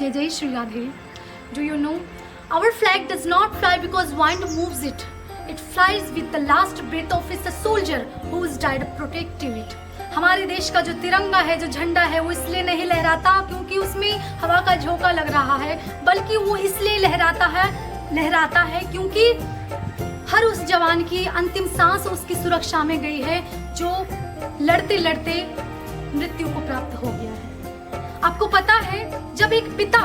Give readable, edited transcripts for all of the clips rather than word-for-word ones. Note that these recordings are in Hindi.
Jai Jai Shri Radhe. Do you know, our flag does not fly because wind moves it. It flies with the last breath of its soldier who has died protecting it. हमारे देश का जो तिरंगा है, जो झंडा है, वो इसलिए नहीं लहराता क्योंकि उसमें हवा का झोंका लग रहा है, बल्कि वो इसलिए लहराता है क्योंकि हर उस जवान की अंतिम सांस उसकी सुरक्षा में गई है, जो लड़ते लड़ते मृत्यु को प्राप्त हो गया है। आपको पता है, जब एक पिता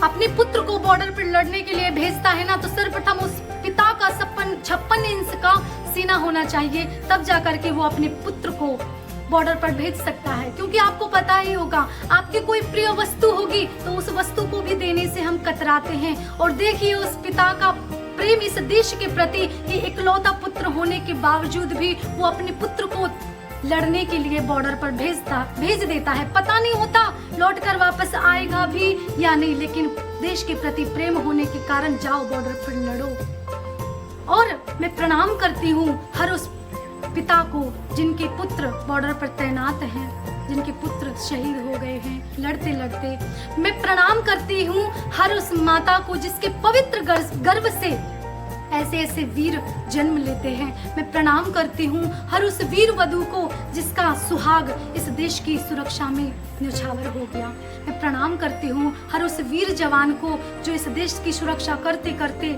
अपने पुत्र को बॉर्डर पर लड़ने के लिए भेजता है ना, तो सर्वप्रथम उस पिता का 56 इंच का सीना होना चाहिए, तब जाकर के वो अपने पुत्र को बॉर्डर पर भेज सकता है। क्योंकि आपको पता ही होगा, आपकी कोई प्रिय वस्तु होगी तो उस वस्तु को भी देने से हम कतराते हैं। और देखिए, उस पिता का प्रेम इस देश के प्रति कि इकलौता पुत्र होने के बावजूद भी वो अपने पुत्र को लड़ने के लिए बॉर्डर पर भेज देता है। पता नहीं होता लौटकर वापस आएगा भी या नहीं, लेकिन देश के प्रति प्रेम होने के कारण जाओ बॉर्डर पर लड़ो। और मैं प्रणाम करती हूँ हर उस पिता को जिनके पुत्र बॉर्डर पर तैनात हैं, जिनके पुत्र शहीद हो गए हैं लड़ते लड़ते। मैं प्रणाम करती हूँ हर उस माता को जिसके पवित्र गर्भ से ऐसे ऐसे वीर जन्म लेते हैं। मैं प्रणाम करती हूँ हर उस वीर वधू को जिसका सुहाग इस देश की सुरक्षा में न्यौछावर हो गया। मैं प्रणाम करती हूँ हर उस वीर जवान को जो इस देश की सुरक्षा करते करते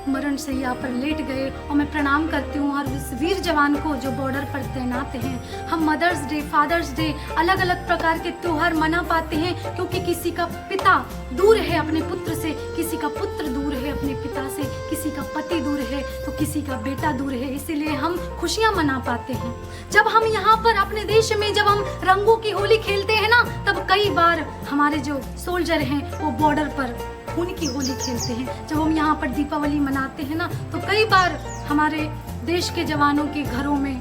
मरण शैया पर लेट गए। और मैं प्रणाम करती हूँ हर उस वीर जवान को जो बॉर्डर पर तैनात हैं। हम मदर्स डे, फादर्स डे, अलग अलग प्रकार के त्योहार मना पाते हैं क्योंकि किसी का पिता दूर है अपने पुत्र से, किसी का पुत्र दूर है अपने पिता से, किसी का पति दूर है तो किसी का बेटा दूर है, इसीलिए हम खुशियाँ मना पाते हैं। जब हम यहाँ पर अपने देश में जब हम रंगों की होली खेलते हैं ना, तब कई बार हमारे जो सोल्जर हैं वो बॉर्डर पर खून की होली खेलते हैं। जब हम यहाँ पर दीपावली मनाते हैं ना, तो कई बार हमारे देश के जवानों के घरों में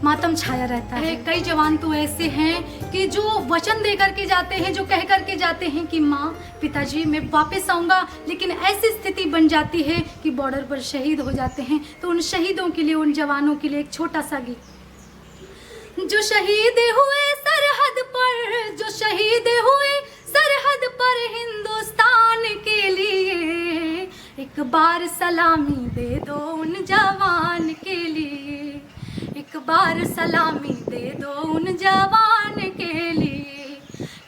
मातम छाया रहता है। कई जवान तो ऐसे हैं कि जो वचन दे करके जाते हैं, जो कह करके जाते हैं कि माँ पिताजी मैं वापस आऊँगा, लेकिन ऐसी स्थिति बन जाती है कि बॉर्डर पर शहीद हो जाते हैं। तो उन शहीदों के लिए, उन जवानों के लिए एक छोटा सा गीत। जो शहीद हुए सरहद पर, जो शहीद हुए सरहद पर हिंदुस्तान के लिए, एक बार सलामी दे दो उन जवान के लिए, एक बार सलामी दे दो उन जवान के लिए।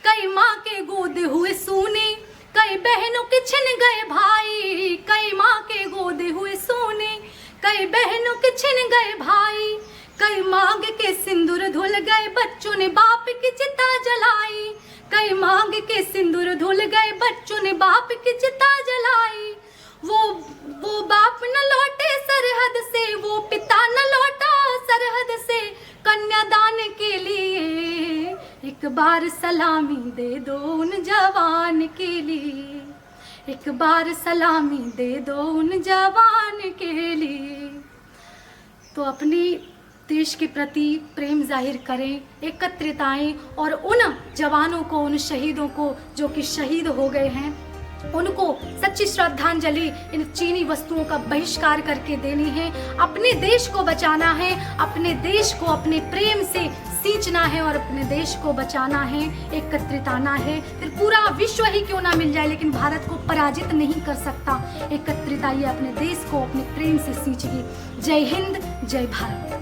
कई माँ के गोद हुए सोने, कई बहनों के छिन गए भाई, कई माँ के गोद हुए सोने, कई बहनों के छिन गए भाई, कई मांग के सिंदूर धुल गए बच्चों ने बाप की चिता जलाई, कई मांग के सिंदूर धुल गए बच्चों ने बाप की चिता जलाई। वो बाप न लौटे सरहद से, वो पिता न लौटा सरहद से, कन्यादान के लिए एक बार सलामी दे दो उन जवान के लिए, एक बार सलामी दे दो उन जवान के लिए। तो अपनी देश के प्रति प्रेम जाहिर करें, एकत्रित आएं और उन जवानों को, उन शहीदों को जो कि शहीद हो गए हैं, उनको सच्ची श्रद्धांजलि इन चीनी वस्तुओं का बहिष्कार करके देनी है। अपने देश को बचाना है, अपने देश को अपने प्रेम से सींचना है और अपने देश को बचाना है, एकत्रित आना है। फिर पूरा विश्व ही क्यों ना मिल जाए, लेकिन भारत को पराजित नहीं कर सकता। एकत्रित आइए, अपने देश को अपने प्रेम से सींचिए। जय हिंद, जय भारत।